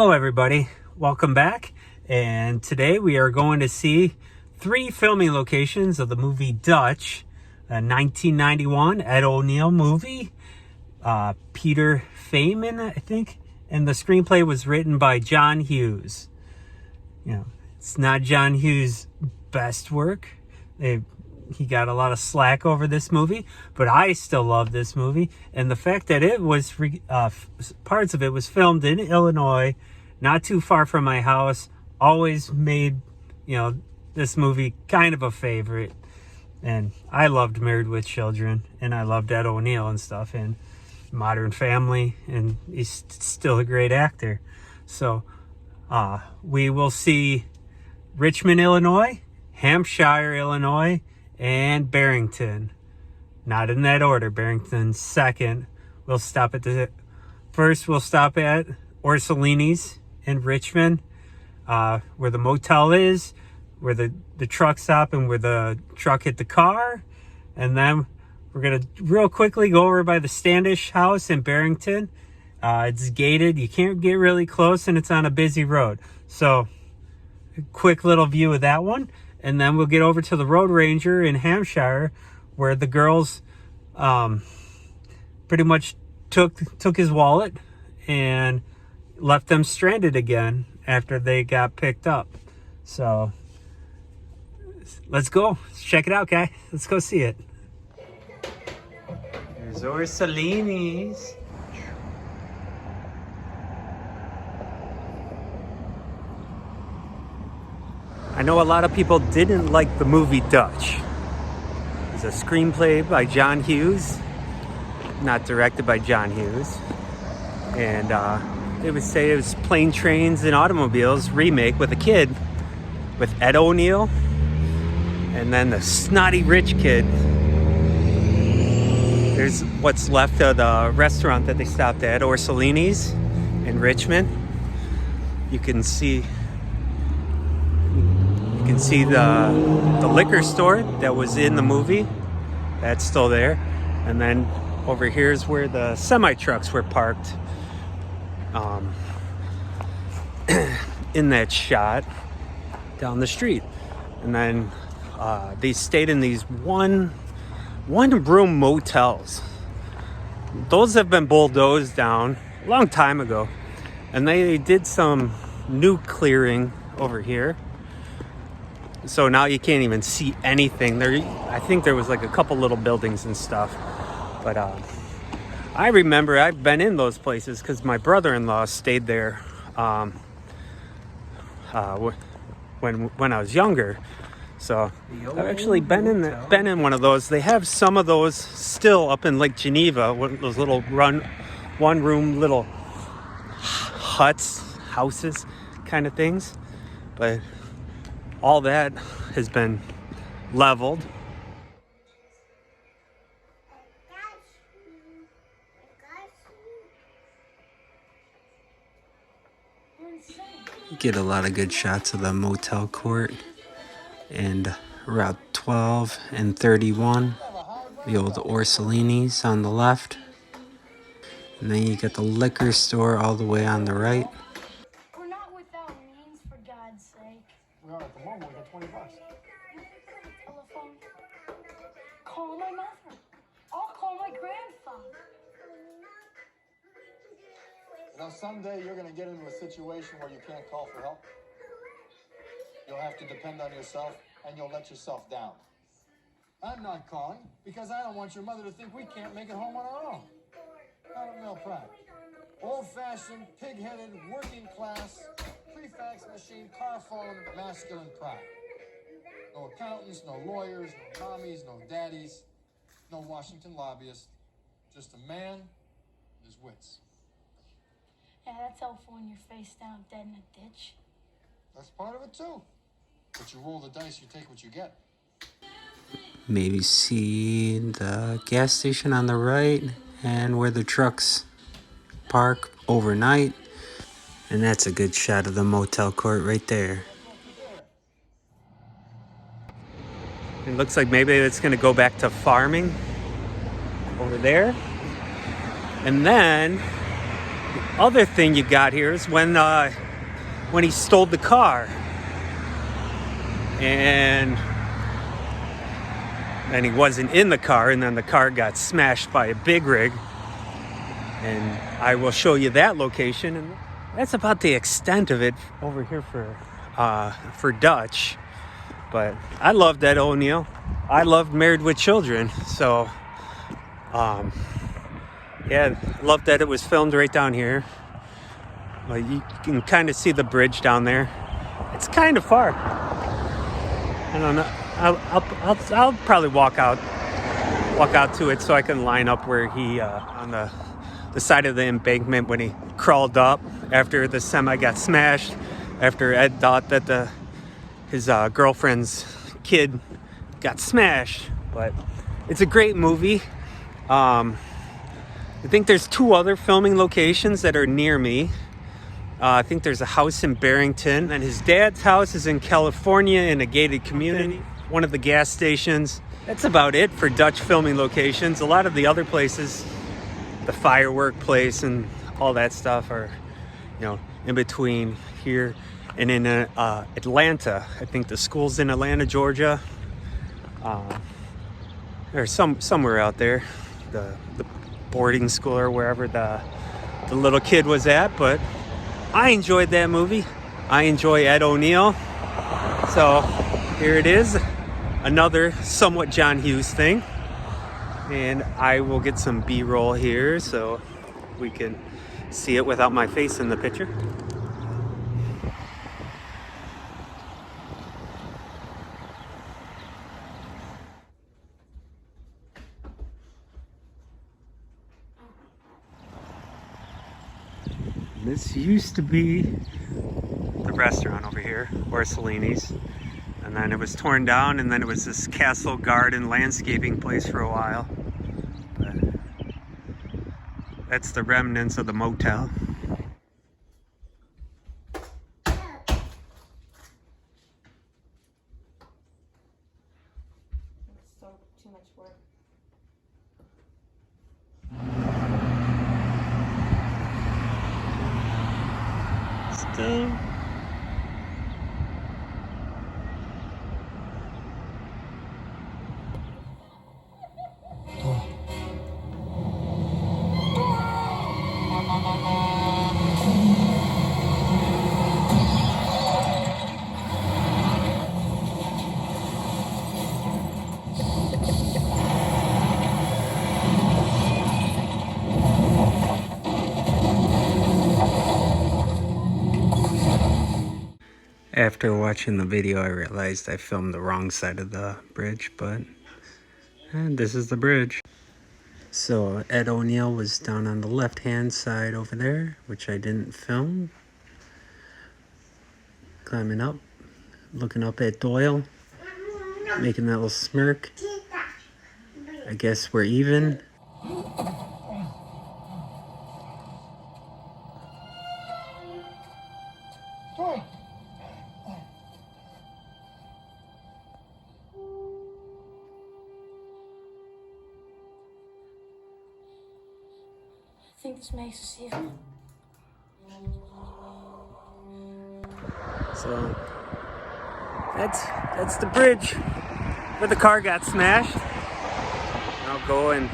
Hello everybody, welcome back, and today we are going to see 3 filming locations of the movie Dutch, a 1991 Ed O'Neill movie, Peter Feynman, I think, and the screenplay was written by John Hughes. You know, it's not John Hughes' best work. He got a lot of slack over this movie, but I still love this movie. And the fact that it was parts of it was filmed in Illinois, not too far from my house, always made, this movie kind of a favorite. And I loved Married with Children, and I loved Ed O'Neill and stuff, and Modern Family, and he's still a great actor. So we will see Richmond, Illinois, Hampshire, Illinois, and Barrington. Not in that order. Barrington's second. We'll stop at Orsolini's in Richmond, where the motel is, where the truck stop, and where the truck hit the car. And then we're going to real quickly go over by the Standish house in Barrington. It's gated. You can't get really close, and it's on a busy road. So, a quick little view of that one. And then we'll get over to the Road Ranger in Hampshire, where the girls pretty much took his wallet and left them stranded again after they got picked up. So let's go. Let's check it out, guys. Let's go see it. There's Orsolini's. I know a lot of people didn't like the movie Dutch. It's a screenplay by John Hughes, not directed by John Hughes. And they would say it was Plane, Trains, and Automobiles remake with a kid, with Ed O'Neill, and then the snotty rich kid. There's what's left of the restaurant that they stopped at, Orsolini's in Richmond. You can see the liquor store that was in the movie. That's still there. And then over here is where the semi-trucks were parked in that shot down the street. And then they stayed in these one-room motels. Those have been bulldozed down a long time ago. And they did some new clearing over here. So now you can't even see anything. I think there was like a couple little buildings and stuff. But I remember I've been in those places because my brother-in-law stayed there when I was younger. So I've actually been in one of those. They have some of those still up in Lake Geneva, those little one-room little houses kind of things. But all that has been leveled. Get a lot of good shots of the motel court and Route 12 and 31. The old Orsolini's on the left. And then you get the liquor store all the way on the right. We're not without means, for God's sake. We are at the moment. We got $20. Telephone. Call my mother. I'll call my grandfather. Someday you're going to get into a situation where you can't call for help. You'll have to depend on yourself, and you'll let yourself down. I'm not calling because I don't want your mother to think we can't make it home on our own. Out of male pride. Old-fashioned, pig-headed, working-class, pre-fax machine, car phone, masculine pride. No accountants, no lawyers, no mommies, no daddies, no Washington lobbyists. Just a man and his wits. Yeah, that's helpful when you're face down dead in a ditch. That's part of it, too. But you roll the dice, you take what you get. Maybe see the gas station on the right and where the trucks park overnight. And that's a good shot of the motel court right there. It looks like maybe it's going to go back to farming over there. And then The other thing you got here is when he stole the car, and he wasn't in the car, and then the car got smashed by a big rig. And I will show you that location, and that's about the extent of it over here for Dutch. But I loved Ed O'Neill. I loved Married with Children, so yeah, I love that it was filmed right down here. You can kind of see the bridge down there. It's kind of far. I don't know. I'll probably walk out to it so I can line up where he on the side of the embankment when he crawled up after the semi got smashed, after Ed thought that his girlfriend's kid got smashed. But it's a great movie. I think there's 2 other filming locations that are near me. I think there's a house in Barrington, and his dad's house is in California in a gated community, one of the gas stations. That's about it for Dutch filming locations. A lot of the other places, the firework place and all that stuff, are, in between here and in Atlanta. I think the school's in Atlanta, Georgia, or somewhere out there, the boarding school or wherever the little kid was at. But I enjoyed that movie. I enjoy Ed O'Neill. So here it is, another somewhat John Hughes thing. And I will get some B-roll here so we can see it without my face in the picture. This used to be the restaurant over here, Orsolini's. And then it was torn down, and then it was this castle garden landscaping place for a while. But that's the remnants of the motel. It's so too much work. Still. After watching the video, I realized I filmed the wrong side of the bridge, but this is the bridge. So Ed O'Neill was down on the left-hand side over there, which I didn't film. Climbing up, looking up at Doyle, making that little smirk. I guess we're even. I think this makes us even. So that's the bridge where the car got smashed. I'll go and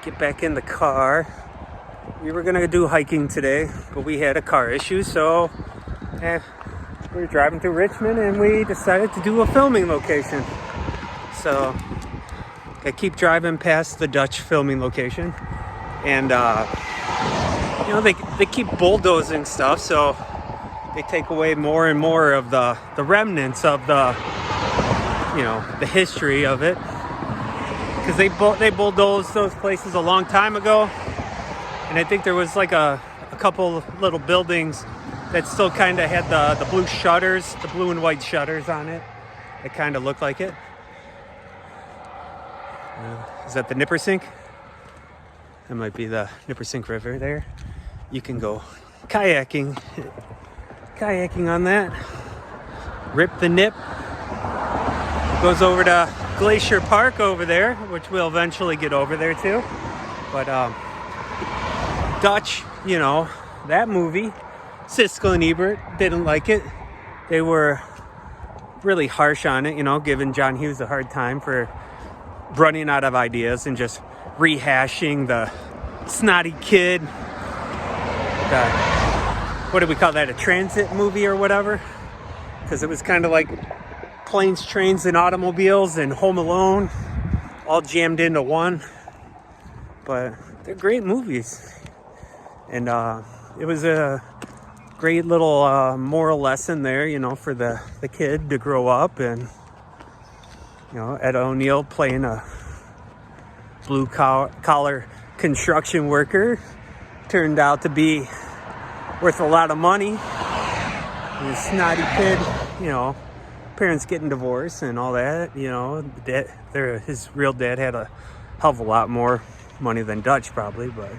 get back in the car. We were gonna do hiking today, but we had a car issue, so we were driving through Richmond and we decided to do a filming location. So I keep driving past the Dutch filming location, and they keep bulldozing stuff, so they take away more and more of the remnants of the history of it, because they bulldozed those places a long time ago, and I think there was like a couple little buildings that still kind of had the blue shutters, the blue and white shutters on it. It kind of looked like it. Is that the Nippersink? That might be the Nippersink River there. You can go kayaking on that. Rip the Nip. It goes over to Glacier Park over there, which we'll eventually get over there too. But Dutch, you know, that movie, Siskel and Ebert didn't like it. They were really harsh on it, you know, giving John Hughes a hard time for running out of ideas and just rehashing the snotty kid. What do we call that? A transit movie or whatever? Because it was kind of like Planes, Trains, and Automobiles and Home Alone all jammed into one. But they're great movies. And it was a great little moral lesson there, you know, for the kid to grow up. And, you know, Ed O'Neill playing a blue collar construction worker turned out to be worth a lot of money. And a snotty kid, you know, parents getting divorced and all that, you know, his real dad had a hell of a lot more money than Dutch probably. But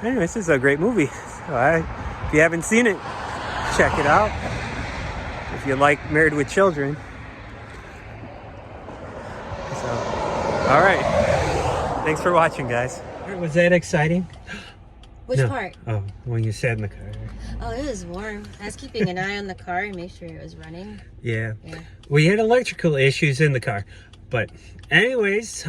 anyway, this is a great movie. So if you haven't seen it, check it out. If you like Married with Children. So, all right. Thanks for watching, guys. Was that exciting? Which part? Oh, when you sat in the car. Oh, it was warm. I was keeping an eye on the car and make sure it was running. Yeah. We had electrical issues in the car. But anyways,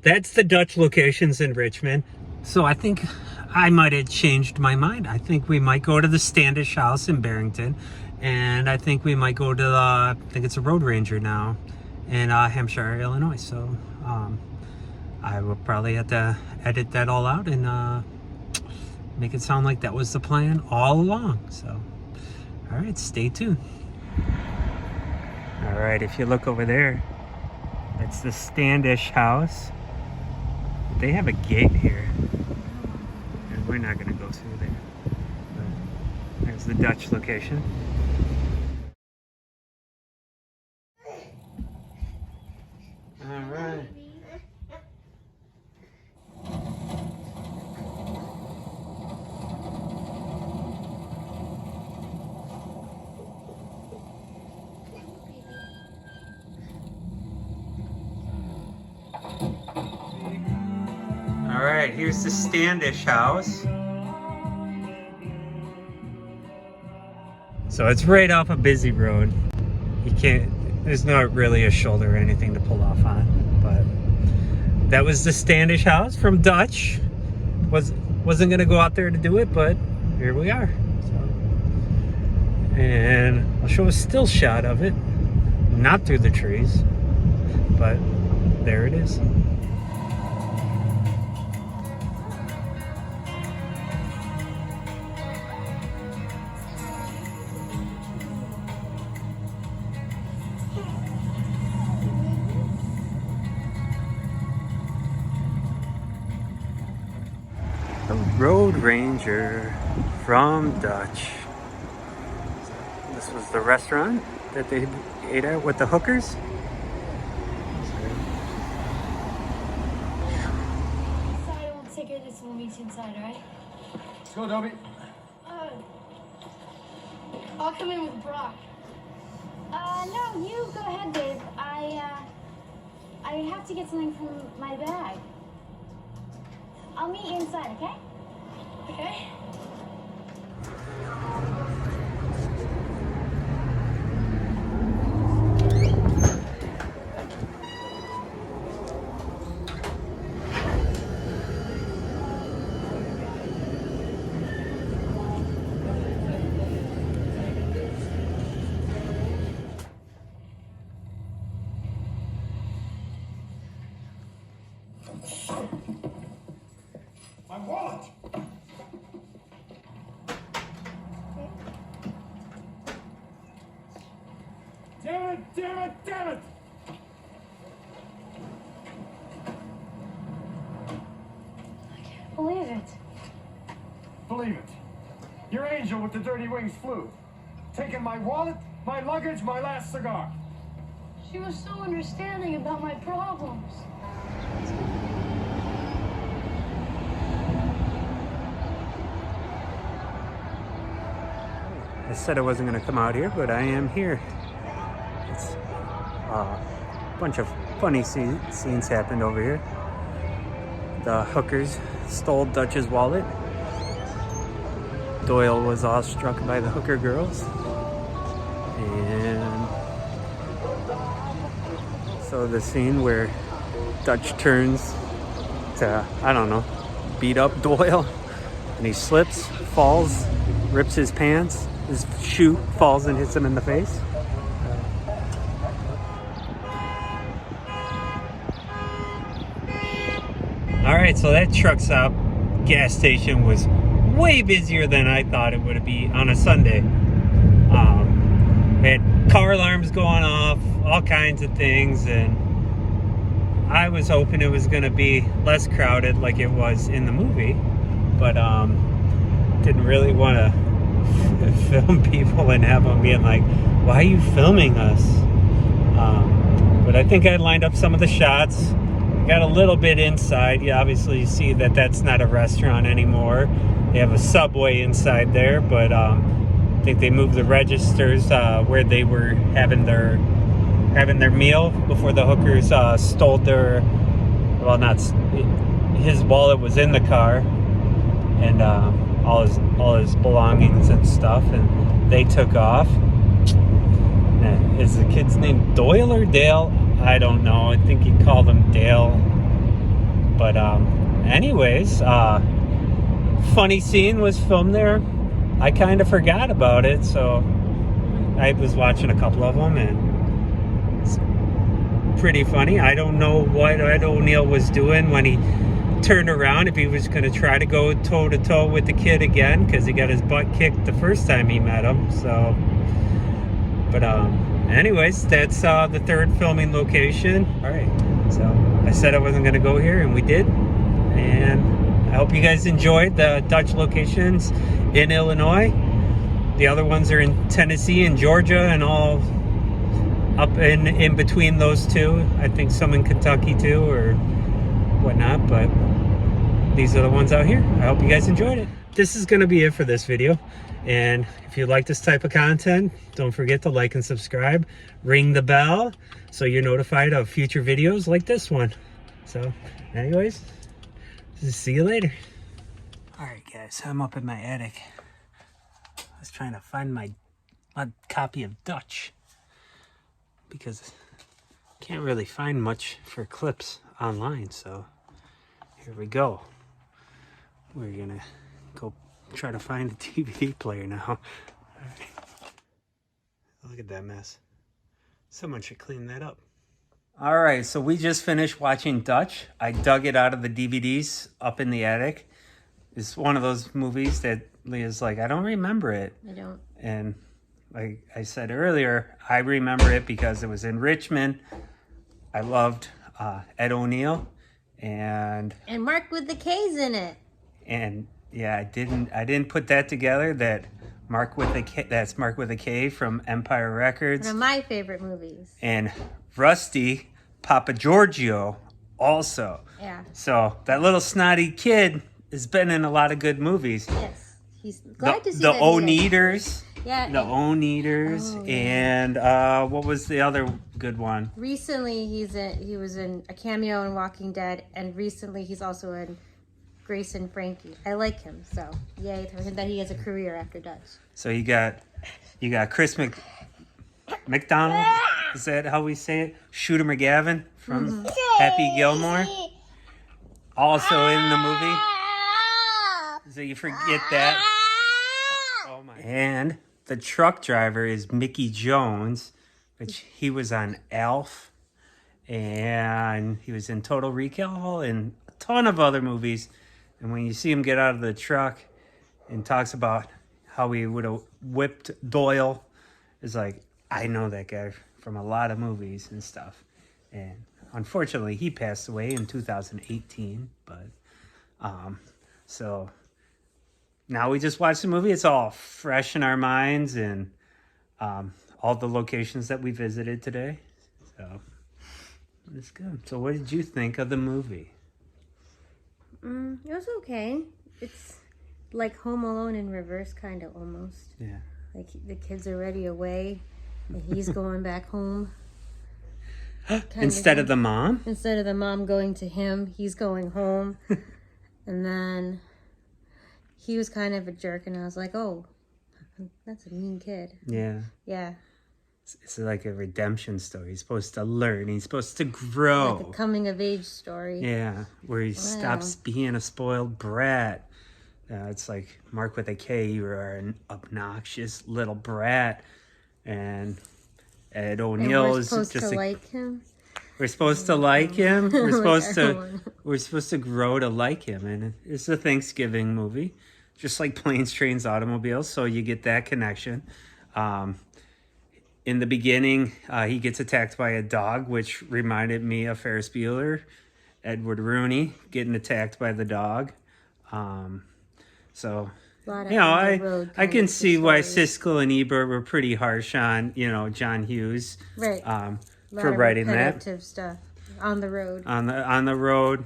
that's the Dutch locations in Richmond. So I think I might have changed my mind. I think we might go to the Standish house in Barrington. And I think we might go to I think it's a Road Ranger now in Hampshire, Illinois. So I will probably have to edit that all out and make it sound like that was the plan all along. So, all right, stay tuned. All right, if you look over there, that's the Standish house. They have a gate here, and we're not going to go through there. But there's the Dutch location. All right. All right, here's the Standish house. So it's right off a busy road. There's not really a shoulder or anything to pull off on, but that was the Standish house from Dutch. Wasn't gonna go out there to do it, but here we are. So, and I'll show a still shot of it, not through the trees, but there it is. The Road Ranger from Dutch. This was the restaurant that they ate at with the hookers. Sorry, I won't take care of this and we'll meet you inside, alright? Let's go, Dobie. I'll come in with Brock. No, you go ahead, babe. I have to get something from my bag. I'll meet you inside, okay? Okay. My wallet! Damn it, damn it, damn it! Believe it. Believe it. Your angel with the dirty wings flew. Taking my wallet, my luggage, my last cigar. She was so understanding about my problems. I said I wasn't going to come out here, but I am here. It's a bunch of funny scenes happened over here. The hookers stole Dutch's wallet. Doyle was awestruck by the hooker girls. And so the scene where Dutch turns to, I don't know, beat up Doyle, and he slips, falls, rips his pants, his shoe falls and hits him in the face. Alright, so that truck stop gas station was way busier than I thought it would be on a Sunday. We had car alarms going off, all kinds of things, and I was hoping it was going to be less crowded like it was in the movie, but didn't really want to film people and have them being like, why are you filming us? But I think I lined up some of the shots. Got a little bit inside. You obviously see that that's not a restaurant anymore. They have a Subway inside there, but I think they moved the registers where they were having their meal before the hookers stole their, well, not his wallet was in the car, and all his belongings and stuff, and they took off. Is the kid's name Doyle or Dale? I don't know. I think he called him Dale. But anyways, funny scene was filmed there. I kind of forgot about it, so I was watching a couple of them, and it's pretty funny. I don't know what Ed O'Neill was doing when he turned around, if he was going to try to go toe-to-toe with the kid again, because he got his butt kicked the first time he met him. So, but anyways, that's the third filming location. All right, so I said I wasn't going to go here, and we did. And I hope you guys enjoyed the Dutch locations in Illinois. The other ones are in Tennessee and Georgia, and all up in between those two. I think some in Kentucky too, or whatnot, but these are the ones out here. I hope you guys enjoyed it. This is going to be it for this video. And if you like this type of content, don't forget to like and subscribe. Ring the bell so you're notified of future videos like this one. So anyways, see you later. All right, guys, I'm up in my attic. I was trying to find my copy of Dutch because I can't really find much for clips online. So here we go. We're gonna go try to find a DVD player now. All right. Look at that mess. Someone should clean that up. All right, so we just finished watching Dutch. I dug it out of the DVDs up in the attic. It's one of those movies that Leah's like, I don't remember it. I don't. And like I said earlier, I remember it because it was in Richmond. I loved Ed O'Neill and Mark with the K's in it. And yeah, I didn't put that together. That Mark with a K, that's Mark with a K from Empire Records. One of my favorite movies. And Rusty Papa Giorgio also. Yeah. So that little snotty kid has been in a lot of good movies. Yes. He's glad to see the that. O-Neaters. Yeah. The O-Neaters. Oh, yeah. And what was the other good one? Recently, he was in a cameo in Walking Dead, and recently he's also in Grace and Frankie. I like him, so yay for him that he has a career after Dutch. So you got Chris McDonald. Is that how we say it? Shooter McGavin from Happy Gilmore. Also in the movie. So you forget that. Oh my. And the truck driver is Mickey Jones, which he was on Alf, and he was in Total Recall and a ton of other movies. And when you see him get out of the truck and talks about how he would have whipped Doyle, it's like, I know that guy from a lot of movies and stuff. And unfortunately, he passed away in 2018. But so now we just watched the movie. It's all fresh in our minds, and all the locations that we visited today. So it's good. So what did you think of the movie? It was okay. It's like Home Alone in reverse, kind of, almost. Yeah. Like the kids are already away, and he's going back home. Instead of the mom? Instead of the mom going to him, he's going home. And then he was kind of a jerk, and I was like, oh, that's a mean kid. Yeah. Yeah. It's like a redemption story. He's supposed to learn. He's supposed to grow. Like a coming of age story. Yeah, where he stops being a spoiled brat. It's like Mark with a K. You are an obnoxious little brat, and Ed O'Neill is just to like him. We're supposed to like him. We're supposed to grow to like him, and it's a Thanksgiving movie, just like Planes, Trains, Automobiles. So you get that connection. In the beginning, he gets attacked by a dog, which reminded me of Ferris Bueller, Edward Rooney getting attacked by the dog. So, I can see why Siskel and Ebert were pretty harsh on, John Hughes, right? For writing that stuff on the road. On the road,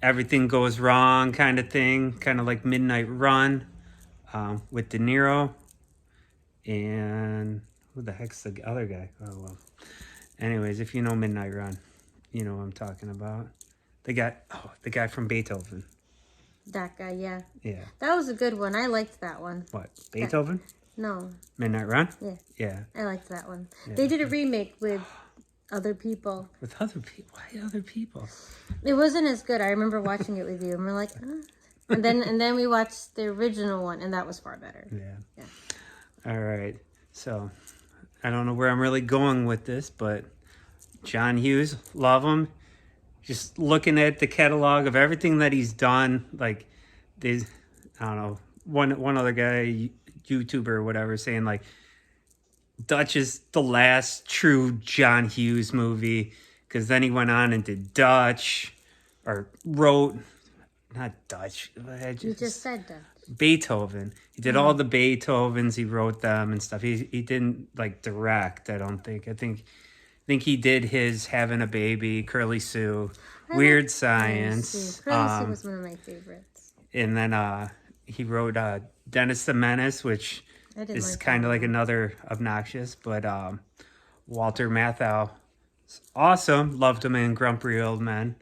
everything goes wrong, kind of thing, kind of like Midnight Run, with De Niro, and who the heck's the other guy? Oh well. Anyways, if you know Midnight Run, you know what I'm talking about. The guy from Beethoven. That guy, yeah. Yeah. That was a good one. I liked that one. What? Beethoven? No. Midnight Run? Yeah. Yeah. I liked that one. Yeah. They did a remake with other people. With other people? Why other people? It wasn't as good. I remember watching it with you, and we're like, and then we watched the original one, and that was far better. Yeah. All right. So, I don't know where I'm really going with this, but John Hughes, love him. Just looking at the catalog of everything that he's done, like, I don't know, one other guy, YouTuber or whatever, saying like Dutch is the last true John Hughes movie, because then he went on and did Dutch, or wrote, not Dutch. You just said Dutch. Beethoven. He did all the Beethovens. He wrote them and stuff. He didn't like direct. I don't think. I think he did his Having a Baby, Curly Sue, Weird Science. Curly Sue was one of my favorites. And then he wrote Dennis the Menace, which is kind of like another obnoxious, but Walter Matthau, awesome. Loved him in Grumpy Old Men.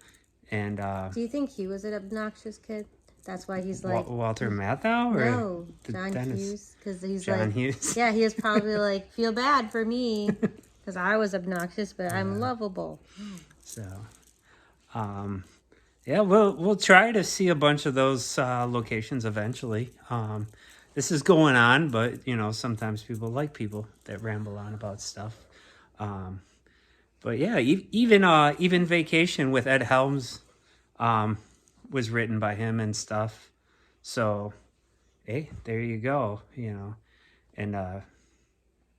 And do you think he was an obnoxious kid? That's why he's like Walter Matthau, or no, John Hughes, because he's John Hughes. Yeah, he was probably like, feel bad for me because I was obnoxious, but I'm lovable. So, yeah, we'll try to see a bunch of those locations eventually. This is going on, but sometimes people like people that ramble on about stuff. But yeah, even Vacation with Ed Helms was written by him and stuff. So, hey, there you go. And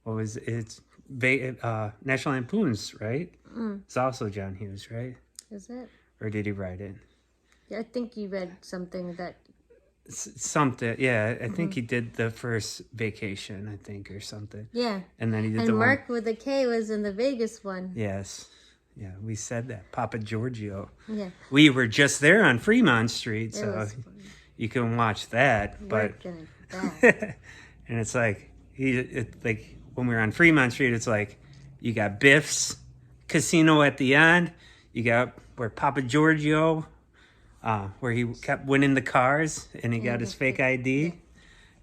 what was it's National Lampoon's, right? It's also John Hughes, right? Is it? Or did he write it? Yeah, I think you read something that. Something, yeah. I think he did the first Vacation, I think, or something. Yeah. And then he did and the Mark one. with a K was in the Vegas one. Yes. Yeah, we said that. Papa Giorgio. Yeah. We were just there on Fremont Street, so you can watch that. And it's like when we were on Fremont Street, it's like you got Biff's casino at the end. You got where Papa Giorgio, where he kept winning the cars, and he got his fake ID.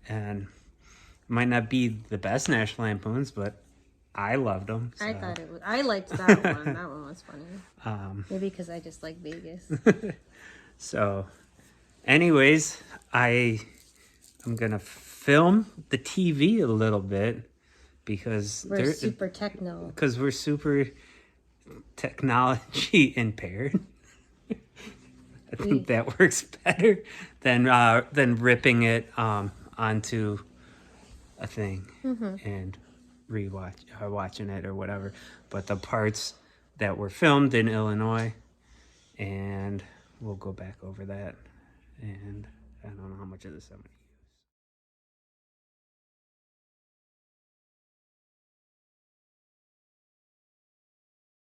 And it might not be the best National Lampoons, but I loved them. So. I thought it was. I liked that one. That one was funny. Maybe because I just like Vegas. So, anyways, I'm gonna film the TV a little bit because we're super techno. Because we're super technology impaired. I think that works better than ripping it onto a thing and watching it or whatever. But the parts that were filmed in Illinois, and we'll go back over that. And I don't know how much of this I'm going to use.